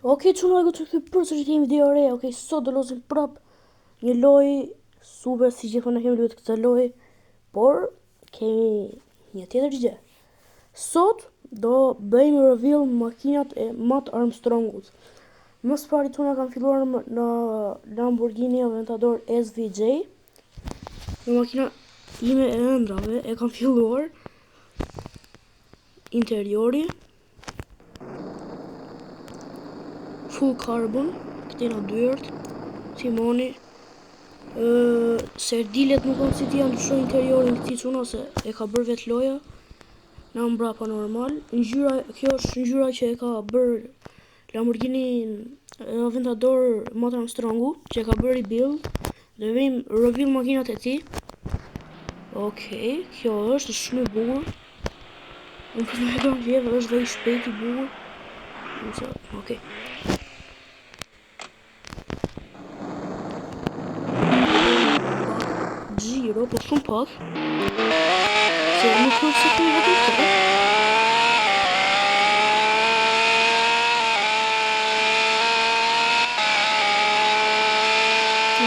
Okej, çuna do të kthy përsëri një video re. Okej, sot do losim prap një lojë super si gjithmonë kemi luajtur këtë lojë, por kemi një tjetër gjë. Sot do bëjmë reveal makinat e Matt Armstrongut. Më së pari çuna kam filluar në Lamborghini Aventador SVJ. Në makina ime e ëndrave e kam filluar interiori full carbon, këtina dyert, timoni, serdilet nuk kam si t'ja ndryshoj interiorin këti çuna se e ka bërë vet loja, na mbrapa normal. Ngjyra, kjo është ngjyra që e ka bërë Lamborghini Aventador Matt Armstrongu, që e ka bërë rebuild, dhe vejmë reveal makinat e tij. Okej, kjo është shumë e bukur. Unë përse me kam qejf, është dhe i shpejt i bukur. Okej. Gjiro, po shumë pak. Se nuk është se të vetëm këtë.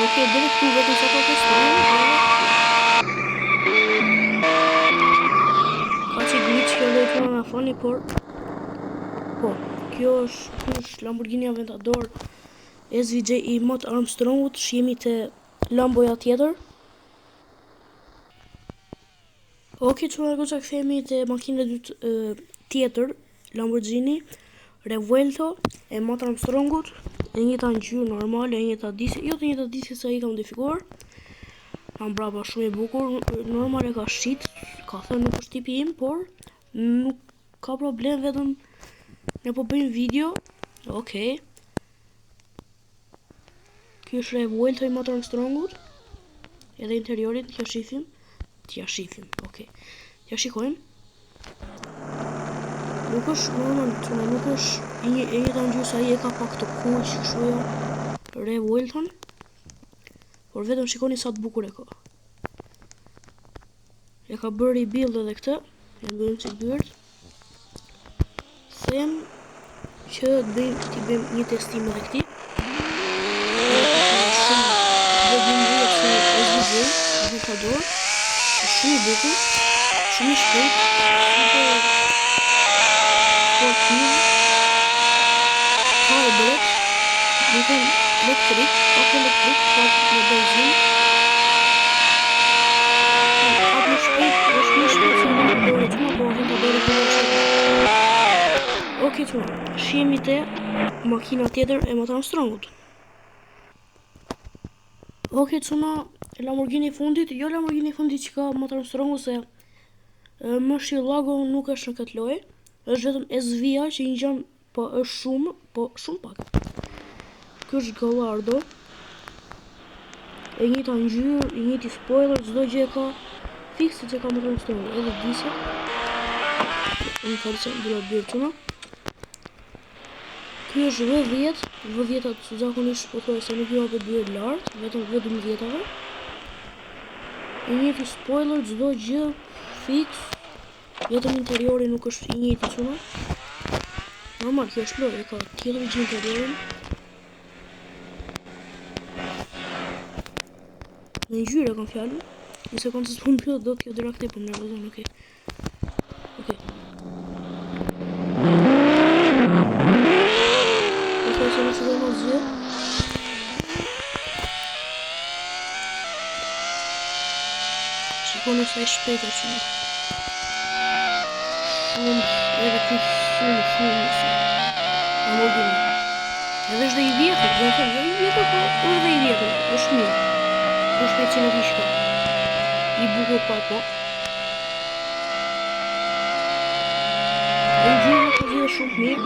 Okej, dhe këtu vetëm sa të testojnë. Ka që glitch kjo dhe të në fani, por po, kjo është Lamborghini Aventador SVJ i Matt Armstrongut. Shihemi te Lamboja tjetër. Okej, çuna goca kthehemi te makina e dytë tjetër, Lamborghini Revuelto e Matt Armstrongut, e njëjta ngjyrë normale, e njëjta disi, jo të njëjta disi sa i ka modifikuar. Ka mbrapa shumë i bukur, normal e ka shit, ka thënë nuk është tipi im, por nuk ka problem, vetëm ne po bëjmë video. Okej. Ky është Revuelto i Matt Armstrongut, edhe interiorin t'ja shifim. Okej. Ja shikojmë. Nuk është normal, nuk është e njëjta ngjyrë sa i, e ka pak të kuq kështu ja. Revuelton. Por vetëm shikoni sa të bukur e ka. E ka bërë rebuild edhe këtë, e bëjmë si dyert. Them që t'i bëjmë një testim edhe këtij. Shumë i bukur, shumë i shpejt, super sportiv, ka e bret, nuk e elektrik, pak elektrik, pak në benzin. Pak më shpejt, është më shpejt se Aventadori çuna, po Aventadori ka më shpejt. Okej çuna, shihemi te makina tjetër e Matt Armstrongut. Okej çuna, Lamborghini fundit, jo Lamborghini fundit që ka Matt Armstrongu, se Murcielago nuk është në këtë lojë, është vetëm SV-ja që i ngjan, po është shumë pak. Ky është Gallardo. E njëjta ngjyrë, i njëjti spoiler, çdo gjë e ka fikse që ka Matt Armstrongu, edhe disja. Unë falë se bëra dyert çuna. Ky është V10, V10-at zakonisht po thuaj se nuk ju hapet dyert lart, vetëm V12-ave. I njëjti spoiler, çdo gjë fix, vetëm interiori nuk është i njëjti çuna. Normal, kjo është lojë, ka tjetër gjë interiorin. Në ngjyrë kam fjalën. Një sekondë se s'po mbyll dot kjo direkte po më nervozon, okej. Shikoni sa i shpejt është shumë. Edhe ky shumë nëse. Lamborghini. Edhe është dhe i vjetër, do të thënë, jo i vjetër, po është dhe i vjetër, është mirë. Është shpejt që në vishka. I bukur pak, po. E gjyra ka vjetë shumë mirë.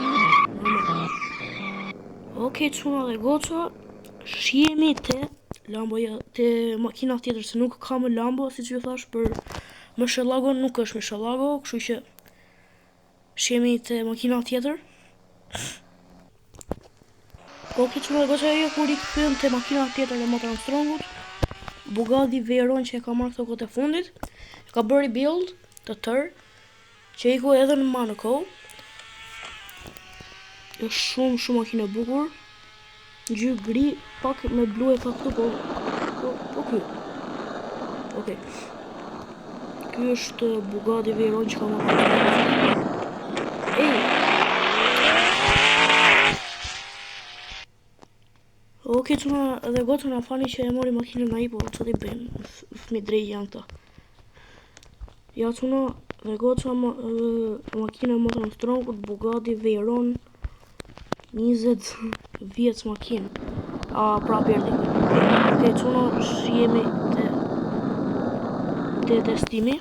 Okej, çuna dhe goca, shihemi te Lamboja, te makina tjetër, se nuk ka më Lambo, siç ju thash, për Murcielago nuk është Murcielago, kështu që shihemi te makina tjetër. Okej, çuna dhe goca, ajo kur i kthyem te makina tjetër e Matt Armstrongut, Bugatti Veyron që e ka marrë këto kohët e fundit, e ka bërë rebuild të tërë, që iku edhe në Monaco. Është shumë makinë e bukur. Ngjyrë gri, pak me blu e ka këtu, po ky. Okej. Ky është Bugatti Veyron që ka marrë. Okej, çuna edhe goca na fani që e mori makinën ai, po çfarë i bëjmë? Fëmijë drejt janë këta. Ja çuna dhe goca makina Motor Strongut Bugatti Veyron 20 vjeç makinë. Prap erdhi. Okej, çuna jemi te testimi.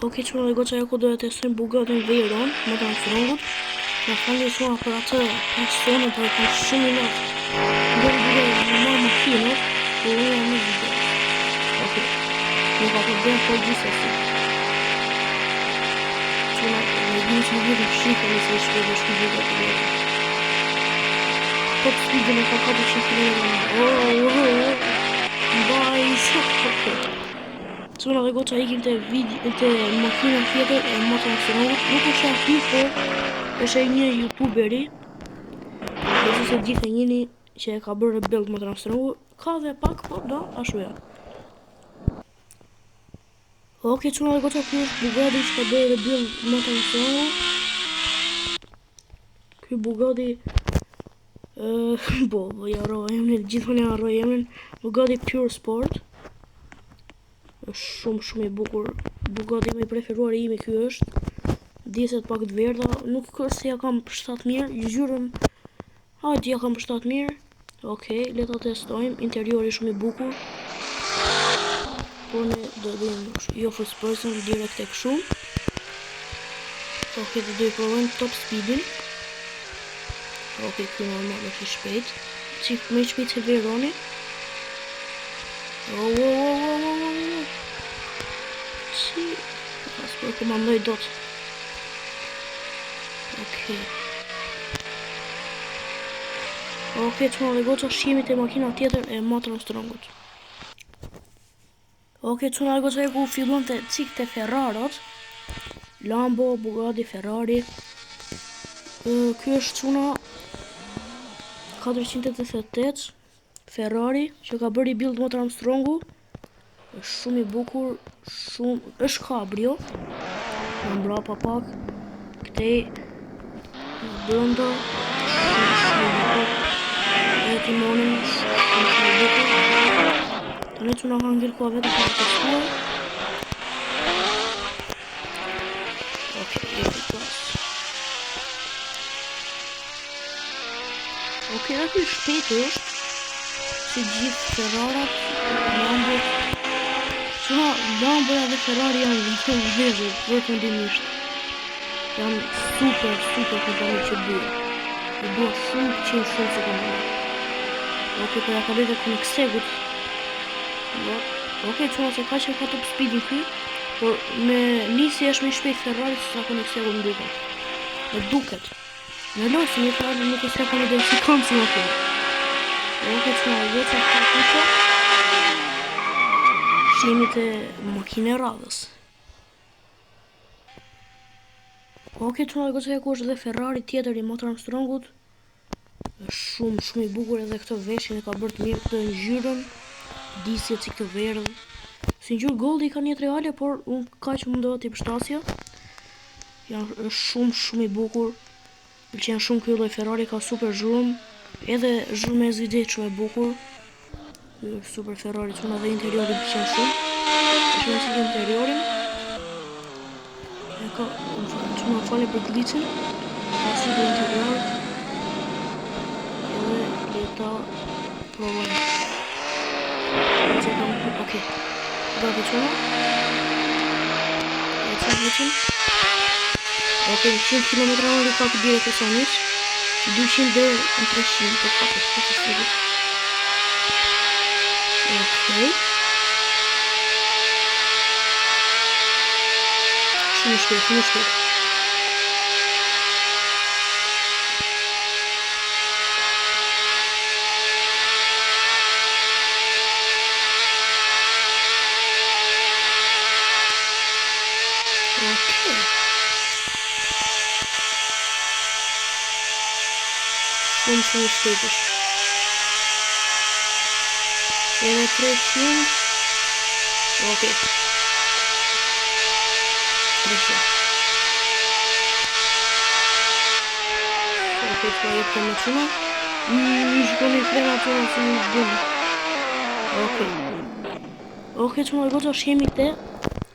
Okej, çuna dhe goca ja ku do të testojmë Bugatti Veyron Motor Strongut. Na fali çuna për atë persone për të shumë i lot. Do të bëjmë një makinë, po unë jam në video. Okej. Ne ka të bëjmë për gjithsesi. Çuna ne dimë që vjen shifra nëse shkojë shkëmbë të vjetë. Top speed në ka 400 km/h. Mbaj shok. Çuna dhe goca ikim te makina tjetër e Motor Strongut. Nuk është aktiv, po është një youtuberi. Nëse se gjithë e njeni që e ka bërë rebuild Motor Strongut. Ka dhe pak, po do, ashtu ja. Okej, çuna dhe goca ky është Bugatti që ka bërë rebuild Motor Strongut. Ky Bugatti ja rrova emrin, gjithmonë ja rrova emrin. Bugatti Pure Sport. Është shumë i bukur. Bugatti më i preferuar imi ky është. Dieset pak të verdha, nuk është se ja kam përshtat mirë, ngjyrën ja kam përshtat mirë. Okej, le ta testojmë. Interiori shumë i bukur. Po ne do bëjmë jo first person, direkt tek shumë. Okej, do i provojmë top speedin. Okej, ky normal është i shpejt. Më i shpejt se Veyroni. Si, pas për komandoj dot. Okej, çuna dhe goca shihemi te makina tjetër e Motor Strongut. Okej, çuna dhe goca ku fillon te te Ferrarot. Lambo, Bugatti, Ferrari. Ky është çuna 488 Ferrari që ka bërë rebuild Motor Strongu. Është shumë i bukur, është cabrio. Në mbrapa pak. Këtej brenda e timonin shumë i bukur. Tani çuna ka ngel ku vetë për të testuar. Okej, aty shpejt është si gjithë Ferrarat, Lambo. Çuna Lambo dhe Ferrari janë shumë vëzhgë vërtetisht. Janë super kompani që bërë. E bërë shumë që se kompani. Okej, për ja ka bërë Koenigsegut. Okej, çuna se ka që ka top speedin ky, por me nisi është më shpejt Ferrari se sa Koenigsegu më duket. Më duket. Në losin e Ferrari nuk është ka një si kam si më. Okej, çuna vetë ka kusha. Shihemi te makina e radhës. Okej, çuna dhe goca ku është dhe Ferrari tjetër i Motor Strongut. Është shumë i bukur edhe këtë veshin e ka bërë të mirë këtë ngjyrën. Disjet si këtë verdh. Si ngjyrë goldi ka një reale, por unë kaq mundova t'i përshtasja. Është shumë i bukur. Pëlqen shumë ky lloj Ferrari, ka super zhurmë. Edhe zhurmë e zgjedhjet shumë e bukur. Super Ferrari, çuna dhe interiori pëlqen shumë. Shumë si interiorin. Çuna fali për glitchin. Ka super interior. Edhe leta provojmë. Okej. Gati çuna. Glitchin. Okej, 100 km/h ka të direkt e sonis. 200 dhe 300 për faktë. Okej. Shumë shpejt. Shumë shpejtësh. Edhe 300. Okej. 300. Okej, që jetë të më quna. Shkoni frena të në si bumë. Okej, që më dhe goqa shkemi te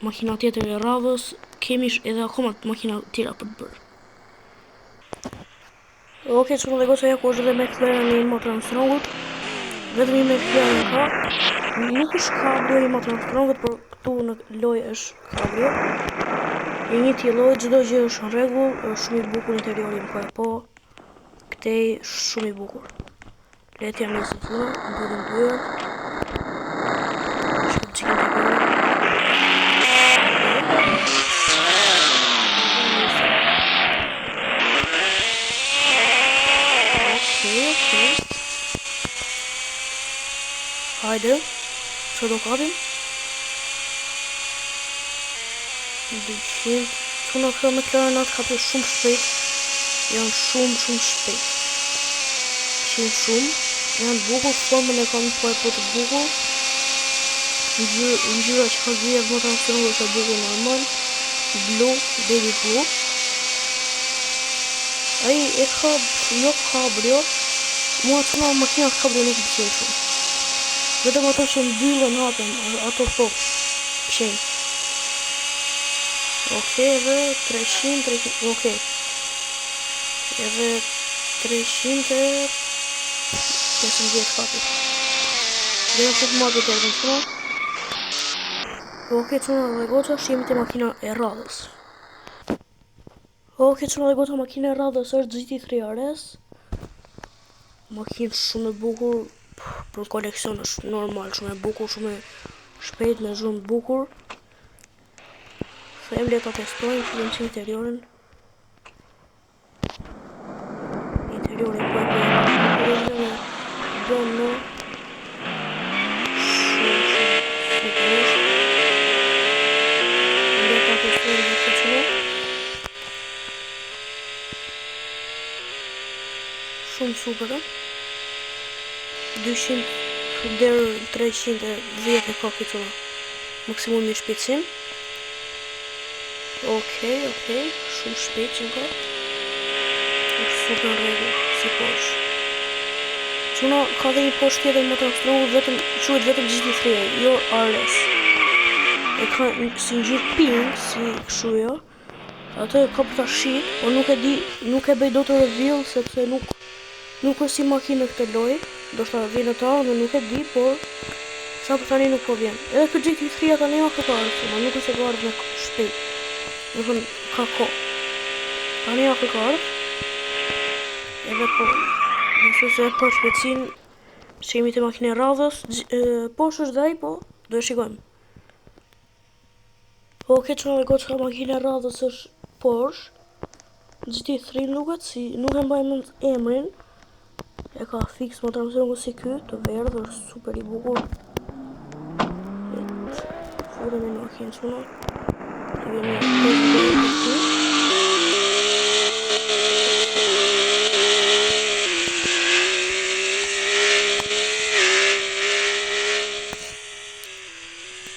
makina tjetër e radhës. Kemi edhe akoma makina tjera për të bërë. Okej, që më dhe goqa ja ku është dhe McLaren i motor Armstrongut. Vetëm i McLaren ka. Nuk është kabrio i motor Armstrongut, por këtu në loj është kabrio. I një t'i loj, gjdo gjë është në regull, është shumë i bukur interiori më kërë, po këtej shumë i bukur. Letë jam njësë të në bëdhëm dujër. Shkëm qikin të kërë. Hajde, që do kapim? 200. Që në kjo McLaren atë kapir shumë shpejt. Janë shumë shpejt. Shumë. Janë bukur, formën e kam po të bukur. Ngjyra që ka dhije më të Armstrongu është e bukur normal. Blu, baby blue. Ai e ka jo kabrio. Mua të nga makina kabrio nuk pëqen shumë. Vetëm ato që mbyllën hapen, ato po pëqen. Okej, edhe 300, okej. Edhe 300 50 kapit. Dhe në shumë mabit e rëndë shumë. Okej, që në dhe goqa shqemi të makina e radhës. Okej, që në dhe goqa makina e radhës është GT3 RS. Makinë shumë e bukur, për koleksion është normal, shumë e bukur, shumë e shpejt me zhurmë bukur. Them le ta testojmë, fillim që interiorin. Interiorin po e bëjmë në le ta testojmë dhe të qënë. Shumë super, 200 deri 310 e ka këtë maksimumi shpejtësim. Okej, shumë shpejt që nga. Është super në rregull, si Porsche. Quna ka dhe një Porsche tjetër më të Armstrongu, quhet vetëm GT3, jo RS. E ka si ngjyrë pink, si kështu jo. Atë ka për ta shit, por nuk e di, nuk e bëj dot reveal sepse nuk është si makinë në këtë lojë. Do shta vjen të arë, nuk e di, por sa për tani nuk po vjen. Edhe këtë GT3 tani ja ka ardhur, ma nuk është e ka ardhur me shpejt. Nuk ka ko. Tani ja ka ardhur. Edhe po, nëse se për shpejtësin, që jemi të makine radhës, Porsche është dhe ai, po, do e shikojmë. Okej, që në dhe gotë ka makine radhës është Porsche. GT3 luket si, nuk e mbaj mend emrin. E ka fix motor Armstrongu si ky, të verdhë, është super i bukur. Furën e makinë quna. I vjen një të të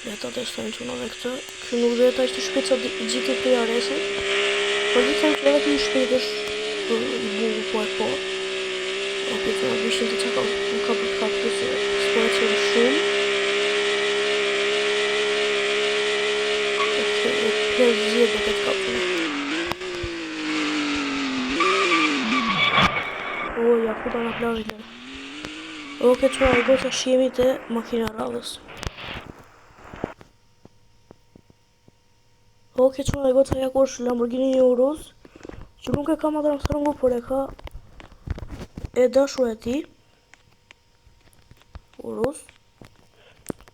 Le ta testojnë quna dhe këtë. Kjo nuk dhe ta ishte shpejt sa GT3 RS-it. Por gjithë që edhe kjo shpejt është i bukur po e po. Okej, që në 200 të që ka për të kapë se s'pore që është shumë. Okej, e 50 dhe të kapë. Ja futa nga plazhin. Okej, që në goqa shjemi të makina radhës. Okej, që në goqa ja ku është Lamborghini Urus, që nuk e ka motor Armstrongu, por e ka e dashur e ti Urus.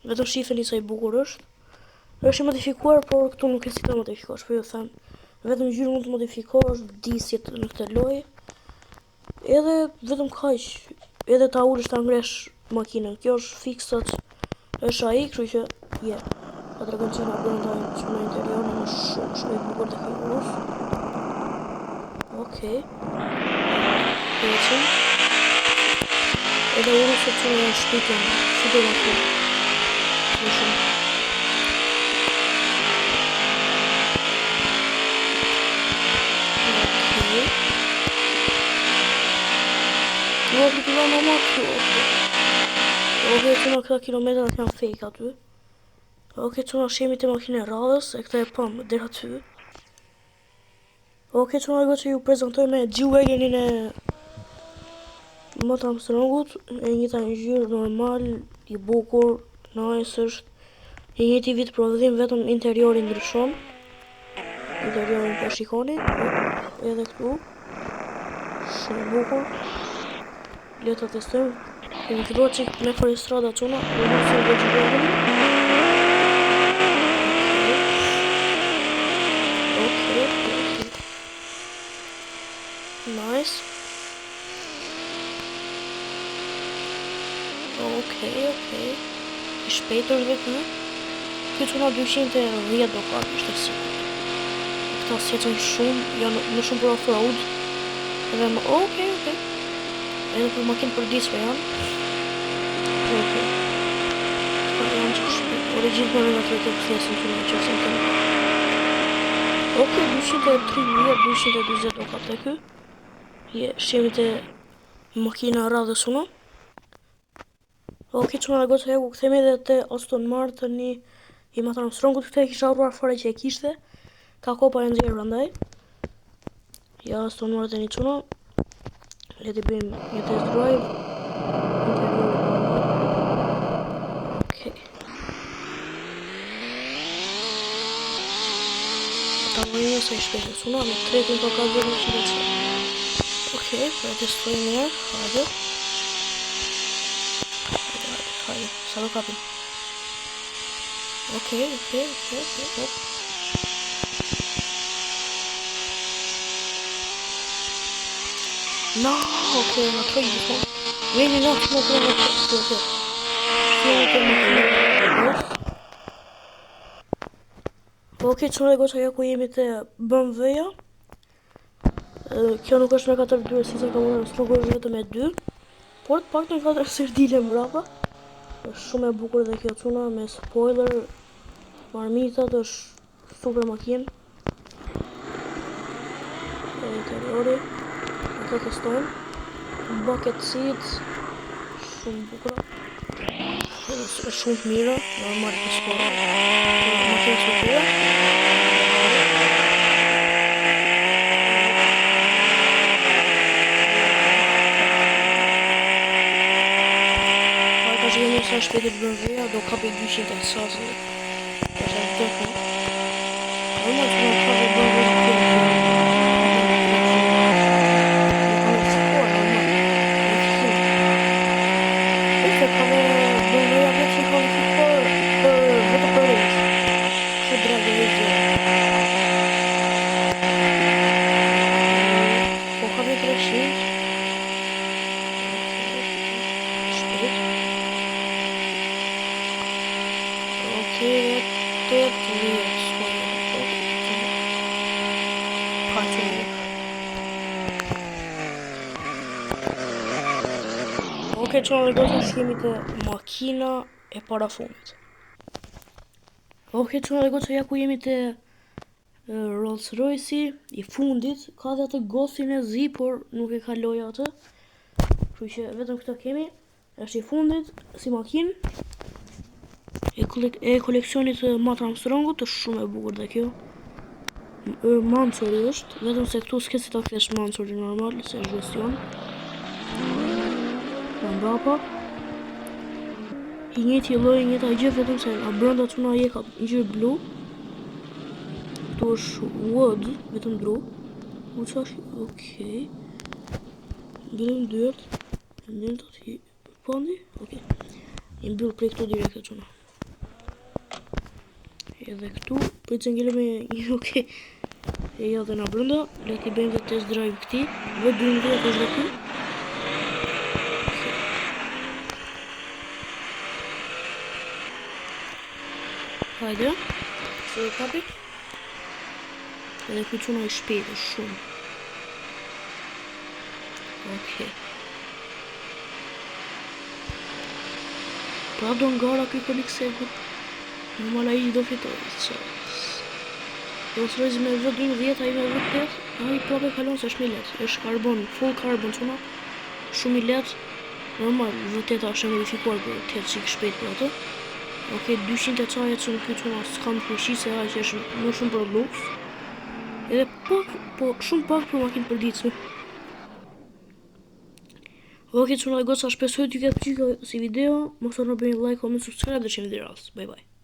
Vetëm shifeni sa i bukur është. Është i modifikuar, por këtu nuk e si të modifikosh, po ju them. Vetëm gjyrë mund të modifikosh, disjet në këtë lojë. Edhe vetëm kaq, edhe ta ulësh ta ngresh makinën. Kjo është fiksat, është ai, kështu që je. Pa tregon që nga brenda që në interiorin është shumë i bukur të kjo Urus. Okej. edhe unë se që në shpitën, super makina. Në shumë. Okej. Këtë nga në makë, okej, që nga këta kilometrat janë fake aty. Okej, që nga shemi të makine radhës, e këta e pëmë, dhe aty. Okej, që nga go që ju prezentoj me G-Wagonin e Matt Armstrongut, e njëta ngjyrë normal, i bukur, nice është. E njëti vit prodhim, vetëm interiori ndryshon. Interiorin po shikoni, edhe këtu. Shumë bukur. Le ta testojmë. Kemi filluar çik me Forestrada çuna, u nisëm me G-Wagonin. Okej. Nice. Okej. I shpejtër vetë. Këtë çuna 210 do ka, është e sigurt. Këta sjellën shumë, janë më shumë për off-road. Edhe më okej. Edhe për makinë për dispe janë. Okej. Këta janë që shpejt. Origin për në të këthesin të në qësën të në. Okej, 230 do ka të kë. Shemi të makina radhës unë. Okej, që në gotë hegu këthemi dhe të Aston Martin i Matt Armstrongut, këte e kisha urruar fare që e kishte. Ka kopa e nxjerë rëndaj. Ja Aston Martin i quna. Le t'i bëjmë një test drive. Okej. Ta më një se i shpejtë e quna, me tretin ka 400 qëtë. Okej, për e testojmë njerë, hajde. Sa do kapim? Okej. No, okej, në të gjithë. Veni në të më të Okej, që në goqa ja ku jemi të BMW-ja. Kjo nuk është me 4 dyrë, si se ka më nuk është vetë me 2. Por të pak në 4 sërdile mbrapa. është shumë e bukur dhe kjo çuna me spoiler, marmitat, është super makinë. Interiori, këtë testojmë. Bucket seats, shumë bukura. Është shumë të mira, normal për sport. Makinë super. Sa shpejt e BMW-ja do kapi 200 sasi. Është e vërtetë. Normal që nuk ka BMW-ja Okej, që në do të shkemi të makina e parafundit. Okej, që në do të ja ku jemi të Rolls Royce i fundit. Ka dhe atë Gothin e zi, por nuk e kaloj atë. Kështu që vetëm këta kemi. Është i fundit si makinë. E koleksionit Matt Armstrongut, është shumë e bukur dhe kjo. Mansori është, vetëm se këtu s'ke si ta kthesh Mansori normal, se është gestion. Në mbrapa. I njëti lloj, njëta gjë, vetëm se nga brenda çuna je ka ngjyrë blu. Këtu është wood, vetëm dru. Okej. Mbyllim dyert. Ndjen të ti pondi? Okej. I mbyll prej këtu direkt çuna. Edhe këtu, për që ngellemi okej. E ja dhe nga brenda, le t'i bëjmë dhe test drive këti. Vë 12 është dhe këtu. Hajde, se e kapi. Edhe këtë quna i shpejt është shumë. Okej. pra do ngara ky Koenigsegg. Normal ai do fitoj. Rolls Royce me V12, ai me V8, ai prapë kalon se është më lehtë. Është karbon, full carbon çuna. Shumë i lehtë. Normal, V8 është modifikuar për të jetë çik shpejt për atë. Okej, 200 e çajet që në këtë çuna s'kam fuqi se ai është më shumë për luks. Edhe pak, po shumë pak për makinë përditshme. Okej, çuna e goca, shpresoj t'ju ketë pëlqyer si video. Mos harroni bëni like, comment, subscribe dhe çeni video. Bye bye.